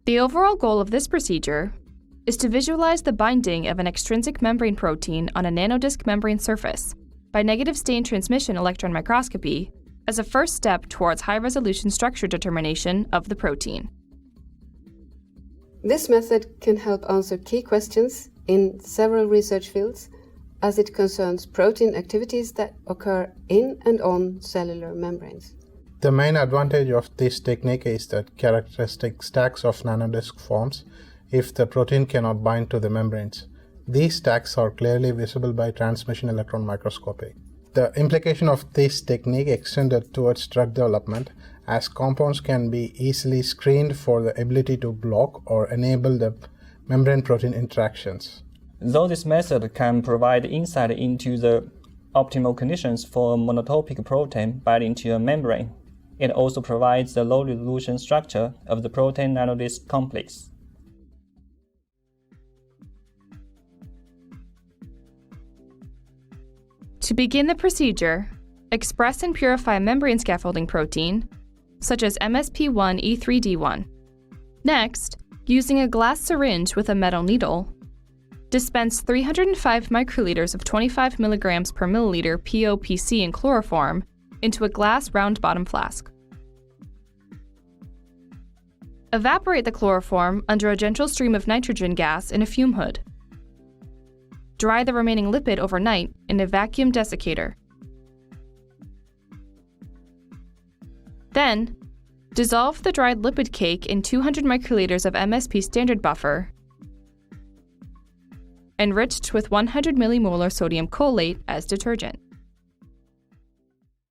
The overall goal of this procedure is to visualize the binding of an extrinsic membrane protein on a nanodisc membrane surface by negative stain transmission electron microscopy as a first step towards high-resolution structure determination of the protein. This method can help answer key questions in several research fields as it concerns protein activities that occur in and on cellular membranes. The main advantage of this technique is that characteristic stacks of nanodisc forms if the protein cannot bind to the membranes. These stacks are clearly visible by transmission electron microscopy. The implication of this technique extended towards drug development, as compounds can be easily screened for the ability to block or enable the membrane-protein interactions. Though this method can provide insight into the optimal conditions for a monotopic protein binding to a membrane, it also provides the low-resolution structure of the protein nanodisc complex. To begin the procedure, express and purify a membrane scaffolding protein, such as MSP1E3D1. Next, using a glass syringe with a metal needle, dispense 305 microliters of 25 milligrams per milliliter POPC in chloroform into a glass round-bottom flask. Evaporate the chloroform under a gentle stream of nitrogen gas in a fume hood. Dry the remaining lipid overnight in a vacuum desiccator. Then, dissolve the dried lipid cake in 200 microliters of MSP standard buffer, enriched with 100 millimolar sodium cholate as detergent.